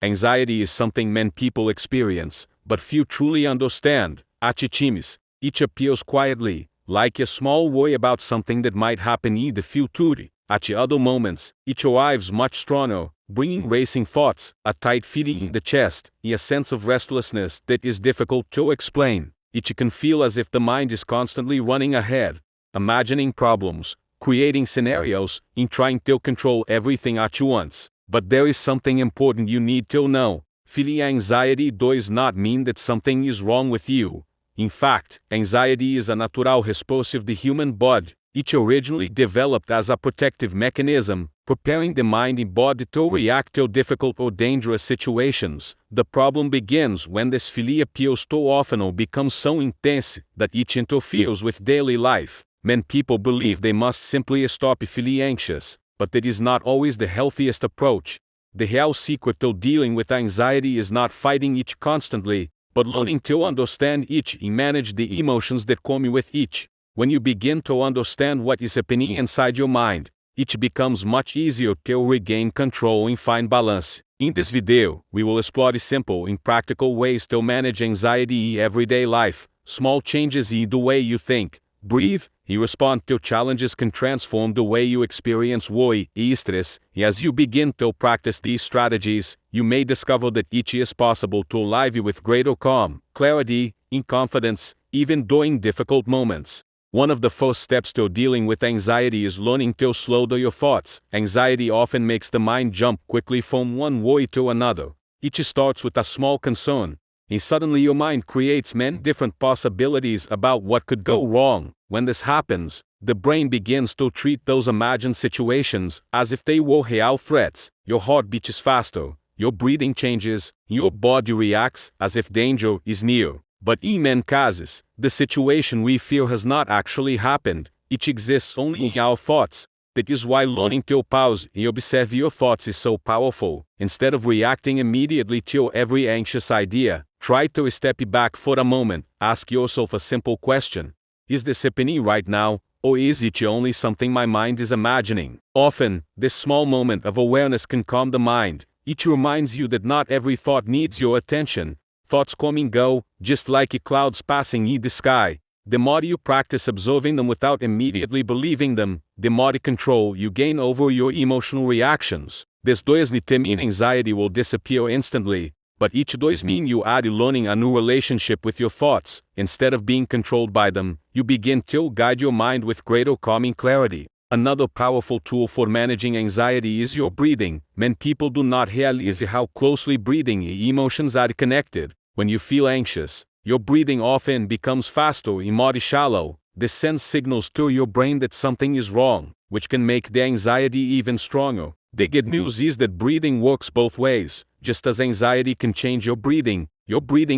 Anxiety is something many people experience, but few truly understand. Atichimis. It appears quietly, like a small worry about something that might happen in the future. At other moments, it arrives much stronger, bringing racing thoughts, a tight feeling in the chest, and a sense of restlessness that is difficult to explain. It can feel as if the mind is constantly running ahead, imagining problems, creating scenarios, and trying to control everything at once. But there is something important you need to know. Feeling anxiety does not mean that something is wrong with you. In fact, anxiety is a natural response of the human body. It originally developed as a protective mechanism, preparing the mind and body to react to difficult or dangerous situations. The problem begins when this feeling appears too often or becomes so intense that it interferes with daily life. Many people believe they must simply stop feeling anxious, but that is not always the healthiest approach. The real secret to dealing with anxiety is not fighting it constantly, but learning to understand it and manage the emotions that come with it. When you begin to understand what is happening inside your mind, it becomes much easier to regain control and find balance. In this video, we will explore the simple and practical ways to manage anxiety in everyday life. Small changes in the way you think, breathe, and respond to challenges can transform the way you experience worry and stress. As you begin to practice these strategies, you may discover that it is possible to live with greater calm, clarity, and confidence, even during difficult moments. One of the first steps to dealing with anxiety is learning to slow down your thoughts. Anxiety often makes the mind jump quickly from one worry to another. It starts with a small concern, and suddenly your mind creates many different possibilities about what could go wrong. When this happens, the brain begins to treat those imagined situations as if they were real threats. Your heart beats faster, your breathing changes, and your body reacts as if danger is near. But in many cases, the situation we fear has not actually happened. It exists only in our thoughts. That is why learning to pause and observe your thoughts is so powerful. Instead of reacting immediately to every anxious idea, try to step back for a moment. Ask yourself a simple question. Is this happening right now, or is it only something my mind is imagining? Often, this small moment of awareness can calm the mind. It reminds you that not every thought needs your attention. Thoughts come and go, just like clouds passing in the sky. The more you practice observing them without immediately believing them, the more control you gain over your emotional reactions. This doesn't mean anxiety will disappear instantly, but it does mean you are learning a new relationship with your thoughts. Instead of being controlled by them, you begin to guide your mind with greater calming clarity. Another powerful tool for managing anxiety is your breathing. Many people do not realize how closely breathing and emotions are connected. When you feel anxious, your breathing often becomes faster and more shallow. This sends signals to your brain that something is wrong, which can make the anxiety even stronger. The good news is that breathing works both ways. Just as anxiety can change your breathing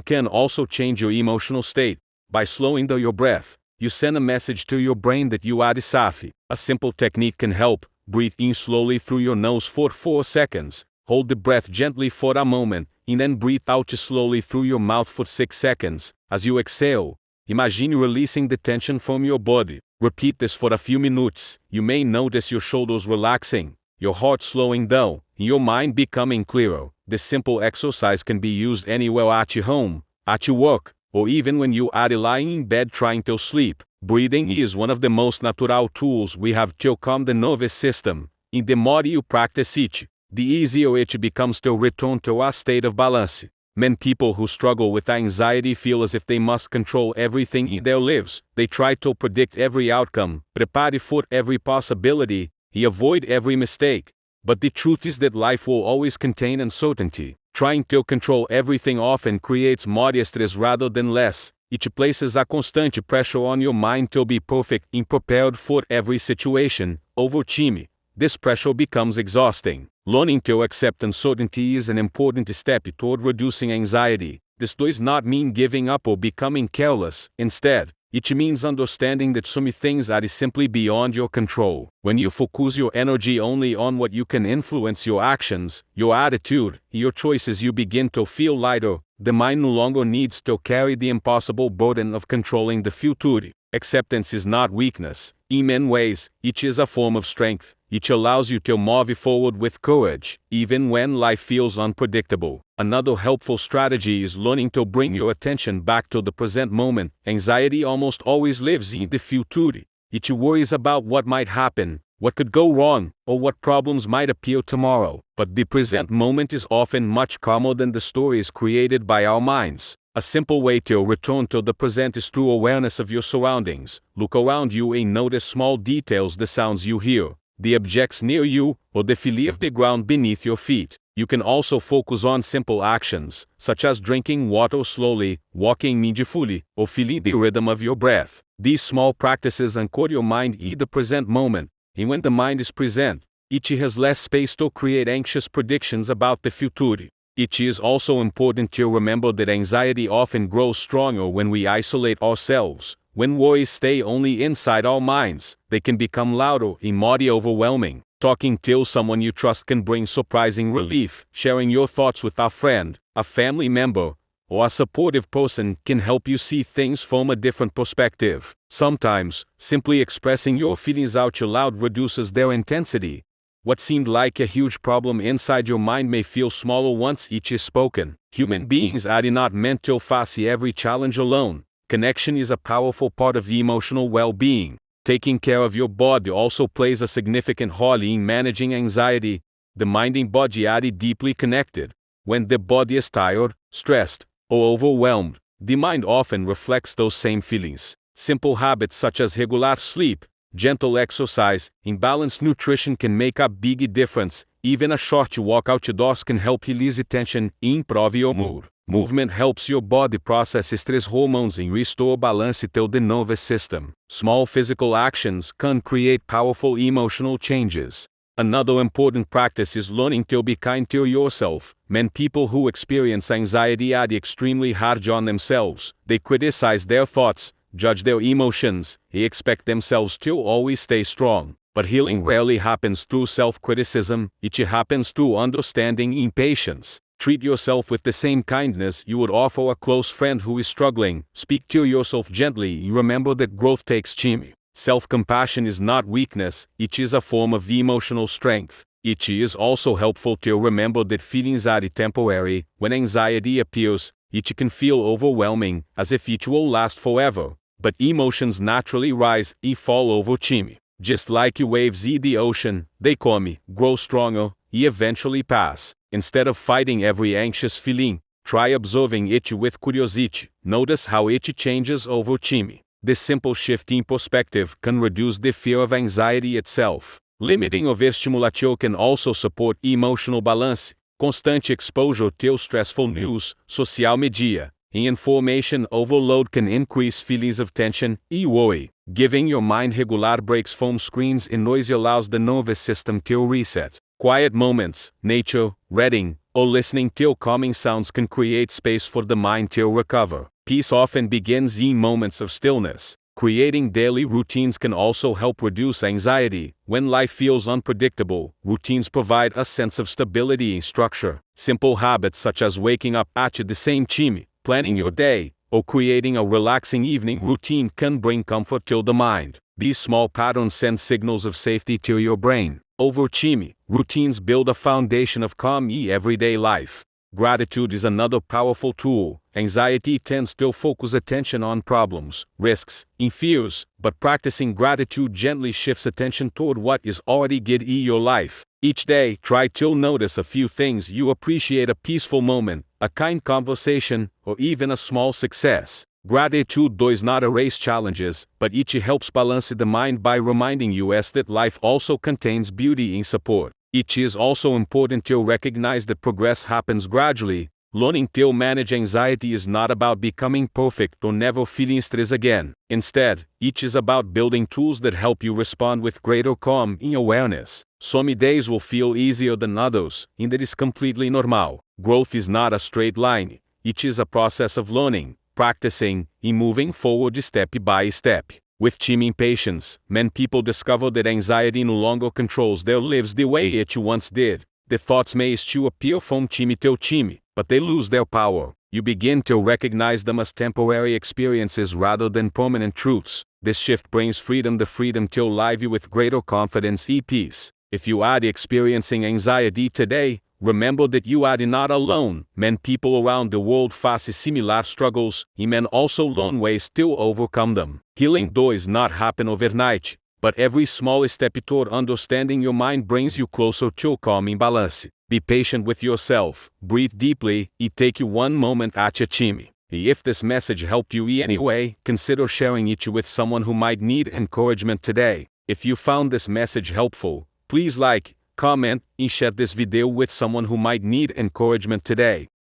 can also change your emotional state. By slowing down your breath, you send a message to your brain that you are safe. A simple technique can help. Breathe in slowly through your nose for 4 seconds. Hold the breath gently for a moment, and then breathe out slowly through your mouth for 6 seconds. As you exhale, imagine releasing the tension from your body. Repeat this for a few minutes. You may notice your shoulders relaxing, your heart slowing down, and your mind becoming clearer. This simple exercise can be used anywhere at your home, at your work, or even when you are lying in bed trying to sleep. Breathing is one of the most natural tools we have to calm the nervous system. And the more you practice it, the easier it becomes to return to a state of balance. Many people who struggle with anxiety feel as if they must control everything in their lives. They try to predict every outcome, prepare for every possibility, and avoid every mistake. But the truth is that life will always contain uncertainty. Trying to control everything often creates more stress rather than less. It places a constant pressure on your mind to be perfect and prepared for every situation. Over time, this pressure becomes exhausting. Learning to accept uncertainty is an important step toward reducing anxiety. This does not mean giving up or becoming careless. Instead, it means understanding that some things are simply beyond your control. When you focus your energy only on what you can influence, your actions, your attitude, your choices, you begin to feel lighter. The mind no longer needs to carry the impossible burden of controlling the future. Acceptance is not weakness. In many ways, it is a form of strength. It allows you to move forward with courage, even when life feels unpredictable. Another helpful strategy is learning to bring your attention back to the present moment. Anxiety almost always lives in the future. It worries about what might happen, what could go wrong, or what problems might appear tomorrow. But the present moment is often much calmer than the stories created by our minds. A simple way to return to the present is through awareness of your surroundings. Look around you and notice small details: the sounds you hear, the objects near you, or the feel of the ground beneath your feet. You can also focus on simple actions, such as drinking water slowly, walking mindfully, or feeling the rhythm of your breath. These small practices anchor your mind in the present moment, and when the mind is present, it has less space to create anxious predictions about the future. It is also important to remember that anxiety often grows stronger when we isolate ourselves. When worries stay only inside our minds, they can become louder and more overwhelming. Talking to someone you trust can bring surprising relief. Sharing your thoughts with a friend, a family member, or a supportive person can help you see things from a different perspective. Sometimes, simply expressing your feelings out loud reduces their intensity. What seemed like a huge problem inside your mind may feel smaller once it is spoken. Human beings are not meant to face every challenge alone. Connection is a powerful part of emotional well-being. Taking care of your body also plays a significant role in managing anxiety. The mind and body are deeply connected. When the body is tired, stressed, or overwhelmed, the mind often reflects those same feelings. Simple habits such as regular sleep, gentle exercise, and balanced nutrition can make a big difference. Even a short walk outdoors can help release tension and improve your mood. Movement helps your body process stress hormones and restore balance to the nervous system. Small physical actions can create powerful emotional changes. Another important practice is learning to be kind to yourself. Many people who experience anxiety are extremely hard on themselves. They criticize their thoughts, judge their emotions, and expect themselves to always stay strong. But healing rarely happens through self-criticism. It happens through understanding and patience. Treat yourself with the same kindness you would offer a close friend who is struggling. Speak to yourself gently and remember that growth takes time. Self-compassion is not weakness, it is a form of emotional strength. It is also helpful to remember that feelings are temporary. When anxiety appears, it can feel overwhelming, as if it will last forever. But emotions naturally rise and fall over time. Just like waves in the ocean, they come, grow stronger, and eventually pass. Instead of fighting every anxious feeling, try observing it with curiosity. Notice how it changes over time. This simple shift in perspective can reduce the fear of anxiety itself. Limiting overstimulation can also support emotional balance. Constant exposure to stressful news, social media, and information overload can increase feelings of tension and worry. Giving your mind regular breaks from screens and noise allows the nervous system to reset. Quiet moments, nature, reading, or listening to calming sounds can create space for the mind to recover. Peace often begins in moments of stillness. Creating daily routines can also help reduce anxiety. When life feels unpredictable, routines provide a sense of stability and structure. Simple habits such as waking up at the same time, planning your day, or creating a relaxing evening routine can bring comfort to the mind. These small patterns send signals of safety to your brain. Over time, routines build a foundation of calm in everyday life. Gratitude is another powerful tool. Anxiety tends to focus attention on problems, risks, and fears, but practicing gratitude gently shifts attention toward what is already good in your life. Each day, try to notice a few things you appreciate: a peaceful moment, a kind conversation, or even a small success. Gratitude does not erase challenges, but it helps balance the mind by reminding you that life also contains beauty and support. It is also important to recognize that progress happens gradually. Learning to manage anxiety is not about becoming perfect or never feeling stress again. Instead, it is about building tools that help you respond with greater calm and awareness. Some days will feel easier than others, and that is completely normal. Growth is not a straight line. It is a process of learning, practicing, and moving forward step by step. With time and patience, many people discover that anxiety no longer controls their lives the way it once did. The thoughts may still appear from time to time, but they lose their power. You begin to recognize them as temporary experiences rather than permanent truths. This shift brings freedom, the freedom to live you with greater confidence and peace. If you are experiencing anxiety today, remember that you are not alone. Many people around the world face similar struggles, and men also learn ways to overcome them. Healing does not happen overnight, but every small step toward understanding your mind brings you closer to calm and balance. Be patient with yourself, breathe deeply, and take you one moment at a time. If this message helped you in any way, consider sharing it with someone who might need encouragement today. If you found this message helpful, please like, comment, and share this video with someone who might need encouragement today.